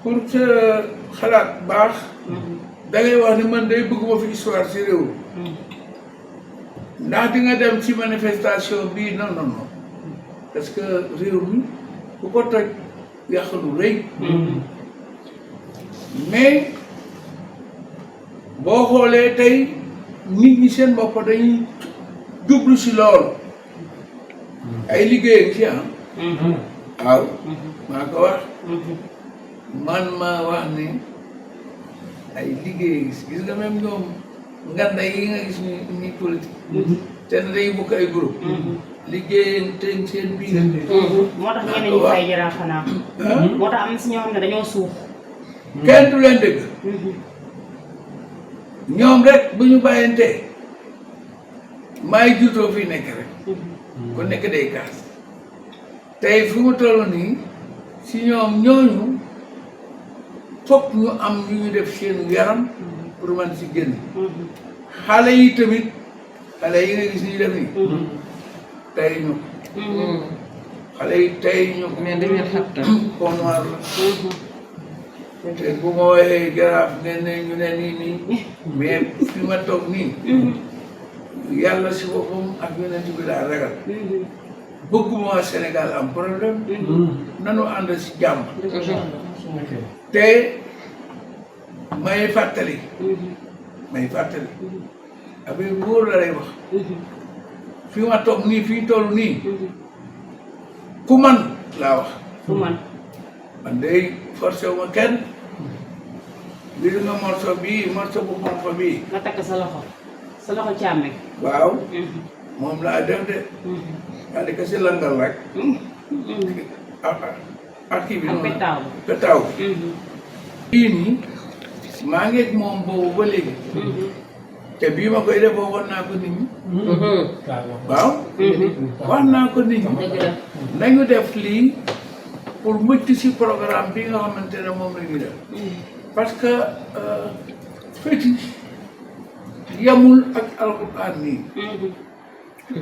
pour sa xalaat baax da ngay wax ni man day bëgguma fi histoire si réew ndax di nga dem ci manifestation bii non non non parce que réew mi bu ko toj yàq lu rëy mais boo xoolee tey nit ñi seen bopp dañuy jublu si loolu ay liggéey ci am waaw maa ko wax man maa wax ne ay liggéey gis nga même ñoom nganda yi nga gis ni politique te ne dañuy bokk ay groupe liggéey te seen biir moo tax ñeneen ñi fay Jarraf xanaa moo tax am na si ñoo xam ne dañoo suuf kenn du leen dëgg ñoom rek bu ñu bàyyantee maay juutoo fii nekk rek ku nekk day kaas tey fu mu toll nii si ñoom ñooñu fokk ñu am ñu ñu def seen yaram pour man si génn xale yi tamit xale yi nga gis ni ñu def nii tey ñu xale yi tey ñu mais dañu leen xabtal pont noir la te bu ma waxee Jarraf ngeen ne ñu ne nii mais fi ma toog nii yàlla si boppam ak yonent bi laa ragal bëgguma waa Sénégal am problème nanu ànd si jàmm te may fàttali affaire wóor la lay wax fi ma toog nii fi ñu toll nii ku man laa wax fu man day forcé wu ma kenn lii nga morso bii morso bu xonq bii nga takk sa loxo càmmeñ waaw moom laa def de yaa di ko si langal rek ak kii bi noonu petaaw bii nii maa ngi ak moom boobu ba léegi te bii ma koy def waxoon naa ko nit ñi waaw wax naa ko nit ñi nañu def lii pour mucc si programme bi nga xamante ne moom la ñu def parce que fétiche yamul ak alxuraan nii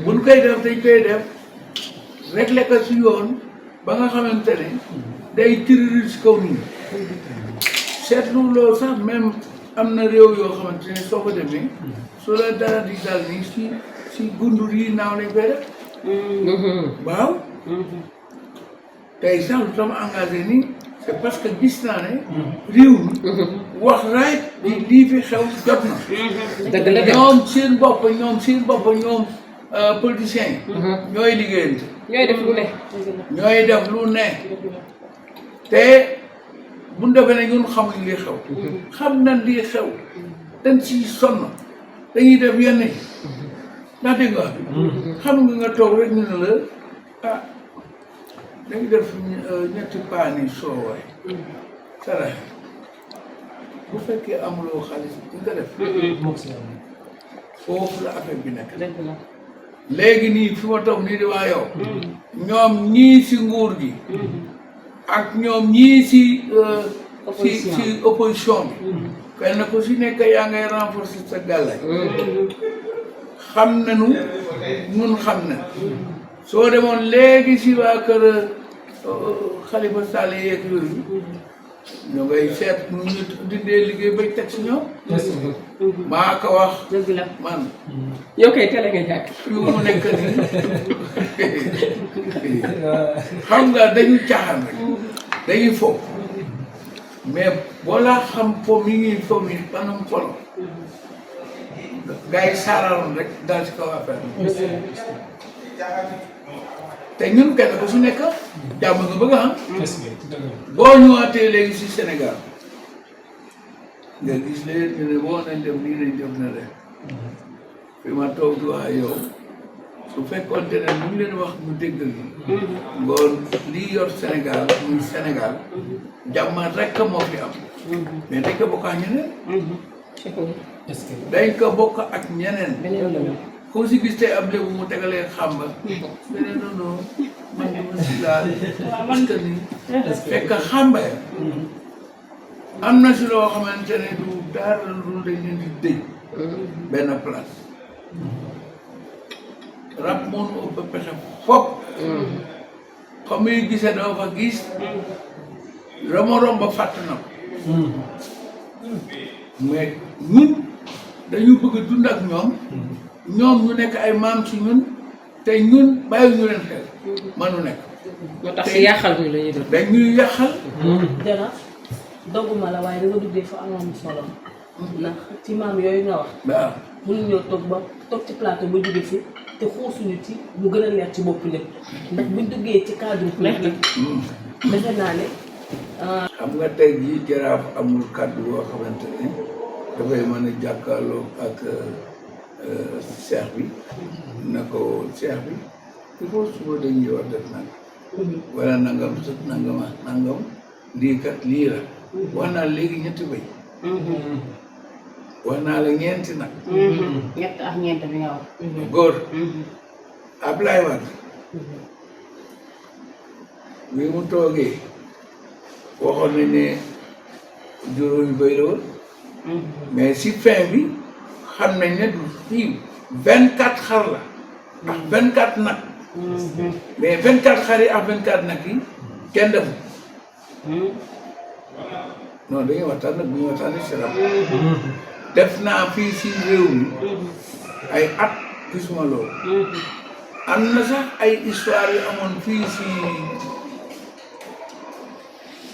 buñ koy def dañ koy def réglé ko si yoon ba nga xamante ne day tëral si kaw nii seetlu loolu sax même am na réew yoo xamante ne soo ko demee su la dara di dal nii si gundur yi naaw lañ koy def waaw tey sax lu tam engagé nii c'est parce que gis naa ne réew mi wax right lii fi xew jot na dëgg la de ñoom seen bopp ñoom politiciens yi ñooy liggéeyante ñooy def lu ne. ñooy def lu ne te bu ñu defee ne ñun xamuñ lii xew xam nañ lii xew dañ ci sonn dañuy def yenn yi ndax dégg nga xam nga toog rek ñu ne la ah dañuy def ñetti paani soowaay sarax bu fekkee amuloo xaalis di nga def foofu la affaire bi nekk léegi nii fi ma toog nii di waa yow ñoom ñii si nguur gi ak ñoom ñii si opposition bi kenn ku si nekk yaa ngay renforcer sa gàllaay xam nañu ñun xam na soo demoon léegi si waa kër Khalifa Sall yeeg yooyu ñu ngay seet nu ñu dindee liggéey bay teg si ñoom maa ko wax dëgg la man yow kay télé nga jàkk. fi mu nekk nii xam nga dañu caaxaan rek dañuy fo mais boo laa xam fo mi ngi fo mi banam folo gars yi saararoon rek daal ci kaw affaire te ñun kenn ku si nekk jàmm nga bëgg a boo ñëwaatee léegi si Sénégal nga gis leen ñu ne boo nañ def nii nañ def na leen fi ma toog di wax yow su fekkoonte ne mu ngi leen wax mu dégg gi ngoon lii yor Sénégal muy Sénégal jàmm rek moo fi am mais dañ ko bokk ak ñeneen dañ ko bokk ak ñeneen koo si gis tey ab lébu mu tegalee xàmba beneen noonu man dama si laal parce que ni fekk xàmba ya am na si loo xamante ne du dara lu dañ leen di dëj benn place rab moonu ëpp pexe fop comme muy gisee doo fa gis romba fàtt na ko mais ñun dañu bëgg a dund ak ñoom ñu nekk ay maam ci ñun te ñun bàyyi ñu leen xel manu nekk moo tax si yàqal ñu la ñuy def. dañuy yàqal Jarraf dogguma la waaye da nga duggee fa amoon solo ndax ci maam yooyu nga wax waaw mënuñoo toog ci plateau ba jóge fi te xuusuñu ci mu gën a leer ci bopp lépp ndax buñ duggee ci cadre politique defe naa ne xam nga tey jii Jarraf amul kàddu boo xamante ne dafay mën a jàkkaarloo ak seex bi na ko seex bi il faut suba dañuy war def nag wala nangam sut nangam lii kat lii la wax naa léegi ñetti béy wax naa la ñeenti nag ñett ak ñeent bi nga wax góor Ablaye Wade bi mu toogee waxoon nañ ne juróomi béy la woon mais si fin bi xam nañ ne du fii 24 xar la ak 24 nag mais 24 xar yi ak 24 nag yi kenn defu non dañuy waxtaan nag bu ñu waxtaanee si rab def naa fii si réew mi ay at gisuma loolu am na sax ay histoire yu amoon fii si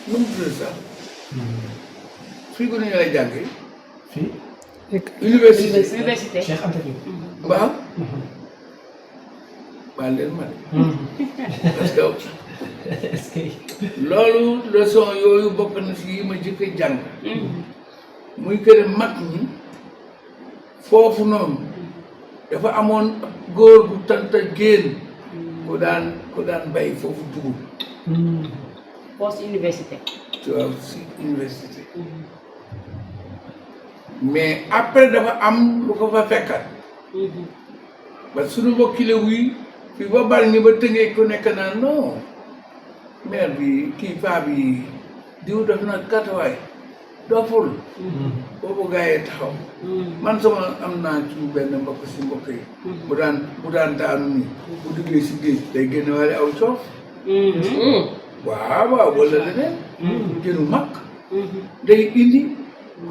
nu mu tudd sax fii ko nañu lay jàngee fii université Cheikh Anta Diop. waaw baal leen ma de parce que est-ce que loolu leçon yooyu bokk na si yi ma jëkk a jàng muy kër mag ñi foofu noonu dafa amoon góor bu tanta génn ku daan bay foofu dugub post université tu vois si université mais après dafa am lu ko fa fekkat ba suñu mbokki Lebu yi fii ba bal ñi ba tëngee ku nekk naa non maire bi kii paa bi diw def na katawaay doful boobu gars yi taxaw man sama am naa ci benn mbokk si mbokk yi bu daan daanu nii bu duggee si géej day génne wale aw coof waaw waaw wala leneen jënu mag day indi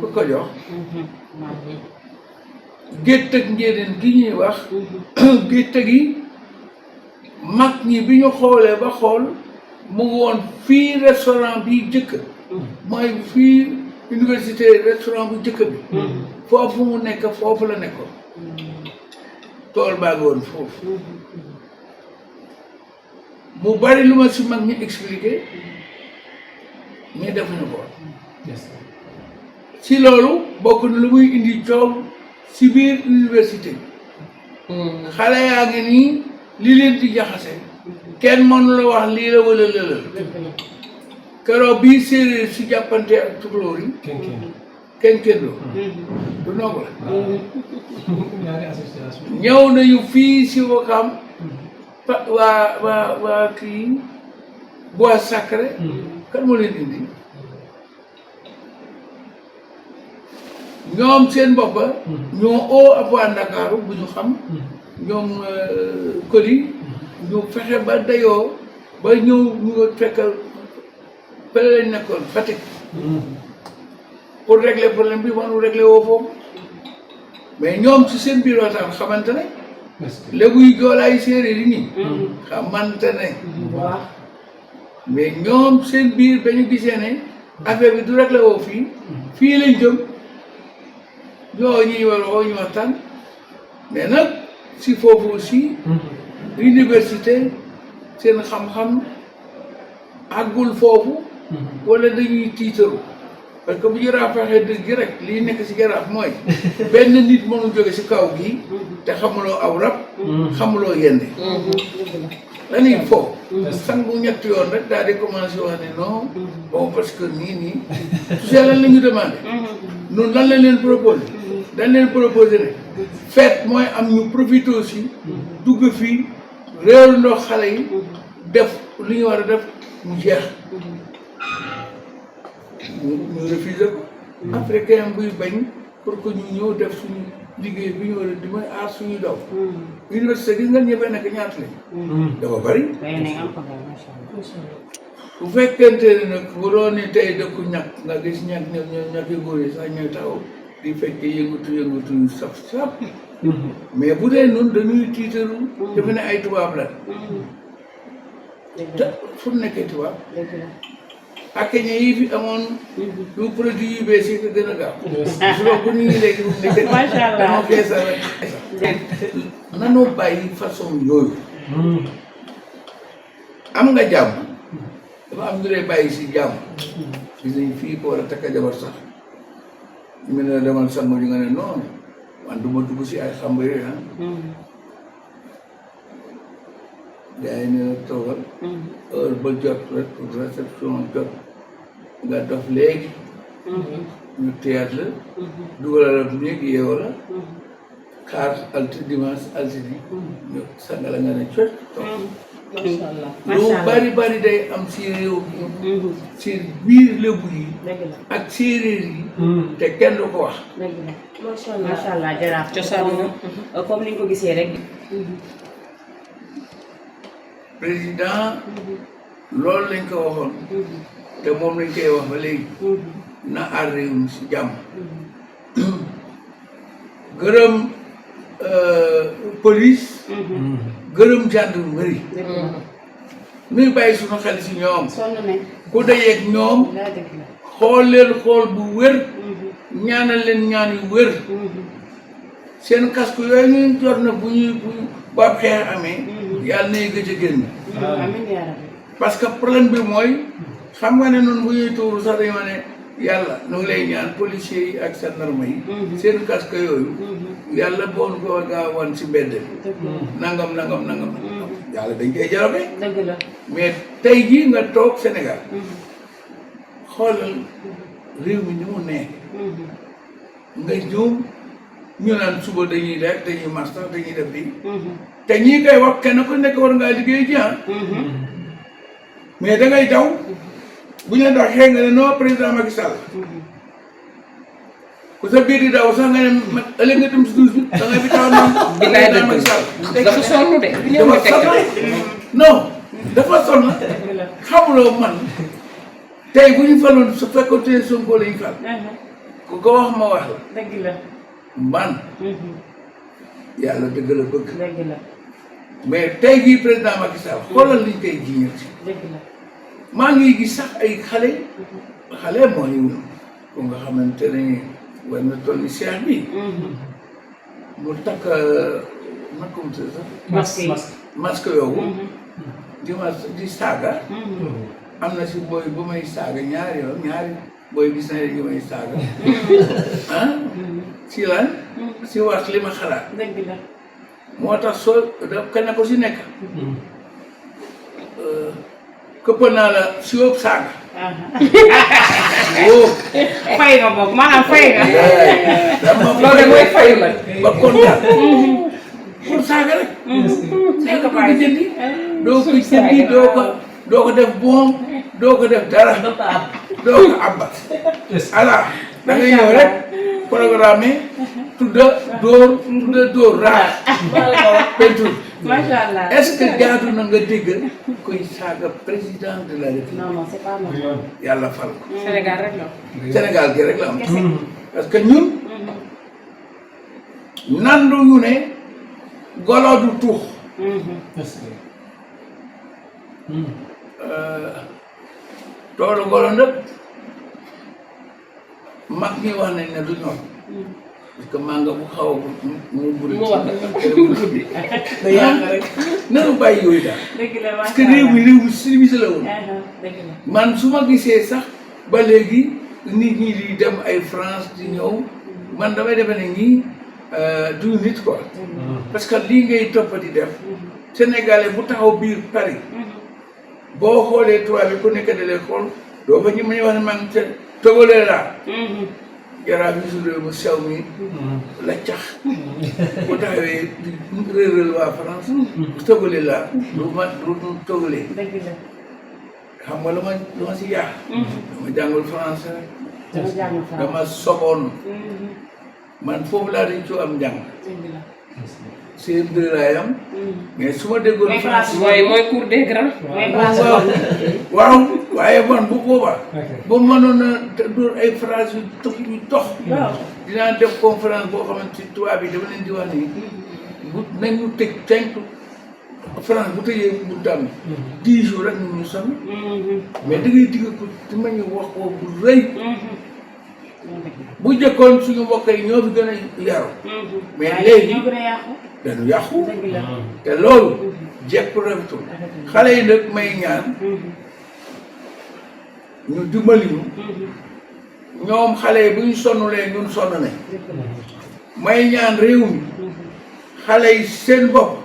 ku ko jox gétt ak njéeneen gi ñuy wax gétt gi mag ñi bi ñu xoolee ba xool mu ngi woon fii restaurant bi jëkk mooy fii université restaurant bu jëkk bi foofu mu nekk foofu la nekkoon tool baa ngi woon foofu mu bari lu ma si mag ñi expliqué mais defuñu ko si loolu bokk na lu muy indi coow si biir université xale yaa ngi nii li leen di jaxase kenn mënu la wax lii la wala lëla keroog bii séeréer si jàppante ak tukulóor yi kenn du noogu la ñëw nañu fii si Wakaam waa kii bois sacré kan moo leen indi ñoom seen boppa ñoo oo ab waa Ndakaaru bu ñu xam ñoom Koli ñu fexe ba dayoo ba ñëw ñu fekk fële lañ nekkoon Fatick pour régler problème bi mënu régler woo foofu mais ñoom ci seen biir waxtaan xamante ne léegi yu joolaay séeréer yi nii xamante ne mais ñoom seen biir ba ñu gisee ne affaire bi du régler woo fii lañ jëm ñoo ñuy war oo ñu waxtaan mais nag si foofu aussi université seen xam-xam àggul foofu wala dañuy tiitaru parce que bu Jarraf waxee dëgg gi rek lii nekk si Jarraf mooy benn nit mënu jóge si kaw gi te xamuloo aw rab xamuloo yende dañuy foofu sangu ñetti yoon rek daal di commencé wax ne non bon parce que nii tu sais lan la ñu demandé noonu lan lañ leen proposé dañ leen proposé ne fête mooy am ñu profité aussi dugg fii réeru ndox xale yi def li ñu war a def mu jeex ñu refusé ko africain buy bañ pour que ñu ñëw def suñu liggéey bi ñu war a di mooy aar suñu daw université gis nga ñëppee nekk ñaata lañ dafa bari bu fekkente ne nag bu doon ne tey dëkku ñàkk nga gis ñàkki góor yi sax ñooy taxaw di fekkee yëngatu yu saf mais bu dee noonu dañuy tiitaru defe ne ay tubaab la te fu mu nekkee tubaab ak ña yi fi amoon lu produit yu bees yi ko gën a gaaw su loolu bu ñu léegi bu nekkee dama feesa rek nanoo bàyyi façon yooyu am nga jàmm dafa am ñu lay bàyyi si jàmm gis nañ fii ko war a takk jabar sax ñu ne la demal sangu ñu nga ne non man du ma dugg si ay xamba yooyu gars yi ne la toogal heure ba jot rek réception jot nga dof léegi ñu teyaat la dugalal la néeg yeewa la xaar dimanche altine ñu sangala nga ne cot lu bari day am si réew mi si biir lébu yi ak séeréer yi te kenn du ko wax macha allah Jarraf cosaan comme ni ñu ko gisee rek président loolu lañ ko waxoon te moom lañ koy wax ba léegi na aar réew mi si jàmm gërëm police gërëm gendarmerie nuy bàyyi suñu xel si ñoom ku dajeeg ñoom xool leen xool bu wér ñaanal leen ñaan yu wér seen casque yooyu ñu jot na bu ab xeex amee yàlla nay gëj a génn parce que problème bi mooy xam nga ne noonu bu ñuy tuuru sax dañu ma ne yàlla nu ngi lay ñaan policiers yi ak gendarme yi seen casque yooyu yàlla boon ko gaaw wan si mbedd nangam yàlla dañ koy jarabe mais tey jii nga toog Sénégal xoolal réew mi ni mu nekk nga ñëw ñu naan suba dañuy def dañuy mars dañuy def lii te ñii koy wax kenn ku nekk war ngaa liggéey ji mais da ngay daw bu ñu la doon xëy nga ne non président Macky Sall ku sa biir di daw sax nga ne ëllëg nga dem si douze bi da ngay bi taw noonu. bilaay dëgg Macky Sall dafa sonn de. non dafa sonn xamuloo man tey bu ñu faloon su fekkoon tey Sonko la ñu fal. ku ko wax ma wax la. dëgg la. man. yàlla dëgg la bëgg. dëgg la. mais tey jii président Macky Sall xoolal liñ koy jiñati maa ngi gis sax ay xale mooy ku nga xamante ne war na toll ni Cheikh bi mu takk naka mu tudd sax masque yooyu di saaga am na si booy bu may saaga ñaari booy gis na yu may saaga si lan si wax li ma xalaat moo tax soo kenn ko si nekk këpp naa la si yóbbu saaga fay nga boobu maanaam fay nga loolu de mooy fayu la ba kontaan pour saaga rek nekk ko jëndi doo ko jëndi doo ko def boom doo ko def dara doo ko abba ala da ngay ñëw rek programme tudda dóor raar peinture macha allah est-ce que jaadu na nga dégg koy saaga président de la République non c'est pas normal yàlla fal ko Sénégal rek la Sénégal gi rek la am parce que ñun nandu ñu ne golo du tuux toolu golo nag mag ñi wax nañ ne du ñor parce que maa nga bu xaw a mu buri nanu bàyyi yooyu daal parce que réew mi civilisé la woon man su ma gisee sax ba léegi nit ñi di dem ay France di ñëw man damay defe ne ñii du nit quoi parce que lii ngay toppa di def sénégalais bu taxaw biir Paris boo xoolee tubaab bi ku nekk da lay xool doo fa ñu mën a wax ne maa ngi togalee laa Jarraf Youssou mu sew mi la cax bu taxawee di réeral waa France togalee laa du togalee xam nga lu ma si yaax dama jàngul français dama soboon man foofu laa dañ ci am njàng CM2 laay am mais su ma déggoon français mooy cours des grands. waaw waaye man bu boobaa ba mënoon a dóor ay phrase yu dox dinaa def conférence boo xamante ni tubaab yi dama leen di wax ni bu nañu tëj 5 France bu tëjee bu tam 10 jours rek ñu sonn mais da ngay digg ko di ma ñu wax ko bu rëy bu jëkkoon suñu mbokk yi ñoo fi gën a yaru mais léegi dañu yàqu te loolu jekku rafetul xale yi nag may ñaan ñu dimbali ñu ñoom xale yi bu ñu sonnulee ñun sonn nañ may ñaan réew mi xale yi seen bopp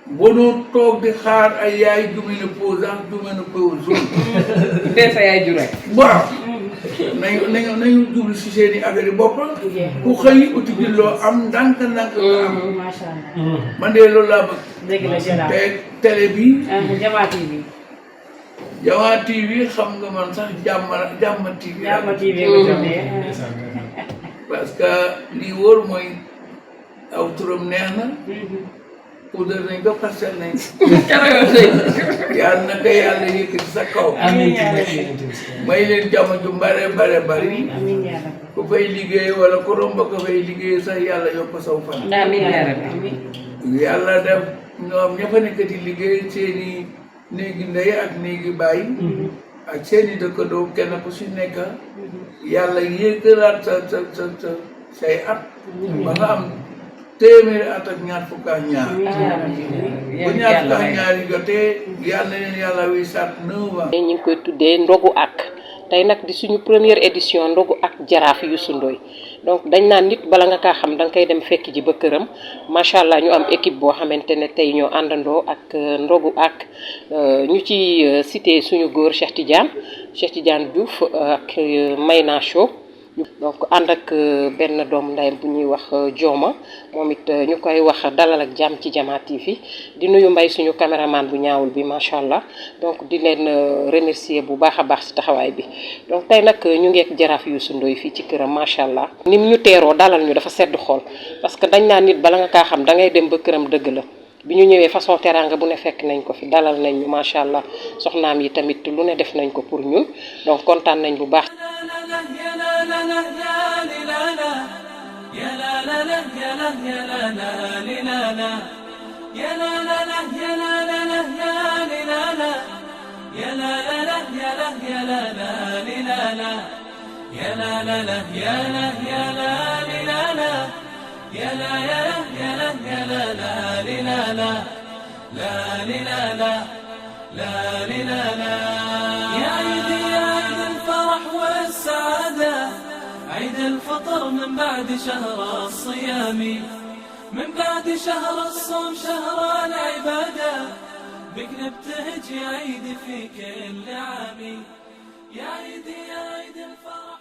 bu ñu toog di xaar ay yaay ju ménopause ak ju ménopause dee sa yaay ju rek. waaw nañu jublu si seen i affaire yi bopp ku xëy uti ji loo am ndànk-ndànk nga am man de loolu laa bëgg te télé bi Diama TV xam nga man sax jàmm TV parce que lii wóor mooy aw turam neex na puudar nañ ko pastel nañ yàlla na ko yàlla yëkkati sa kaw may leen jàmm ju bare bari ku fay liggéey wala ku romb ko fay liggéey sax yàlla yokk saw fan yàlla def ñoom ña fa nekk di liggéey seeni néegi ndey ak néegi baay ak seeni dëkkandoo kenn ku si nekk yàlla yéegalaat say at ba nga am téeméeri at ak ñaar fukk ak ñaar bu ñaar fukk ak ñaar yi jotee yàlla na leen yàlla wi saat 9 ans. ñu ngi koy tuddee Ndogu ak tey nag di suñu première édition Ndogu ak Jarraf Youssou Ndoye donc dañ naan nit bala nga kaa xam da nga koy dem fekk ji ba këram macha allah ñu am équipe boo xamante ne tey ñoo àndandoo ak Ndogu ak ñu ci cité suñu góor Cheikh Tidiane Diouf ak Mayna Show donc ànd ak benn doomu ndayam bu ñuy wax Jooma moom it ñu koy wax dalal ak jàmm ci Diama TV di nuyu mbay suñu caméraman bu ñaawul bi macha allah donc di leen remercier bu baax a baax si taxawaay bi donc tey nag ñu ngi ak Jarraf Youssou Ndoye fii ci këram macha allah. ni mu ñu teeroo dalal ñu dafa sedd xol parce que dañ naan nit bala nga kaa xam da ngay dem ba këram dëgg la bi ñu ñëwee façon teranga bu ne fekk nañ ko fi dalal nañ ñu macha allah soxnaam yi tamit lu ne def nañ ko pour ñun donc kontaan nañ bu baax. يا لا لا لا يا لا لا لا يا لا لا لا يا لا لا يا لا لا لا يا لا يا لا لا يا لا يا لا يا لا يا لا لا لا لا لا لا لا يا عيدي يا عيد الفرح والسعادة، عيد الفطر من بعد شهر الصيام، من بعد شهر الصوم شهر العبادة، بك نبتهج يا عيد في كل عام، يا عيدي يا عيد الفرح.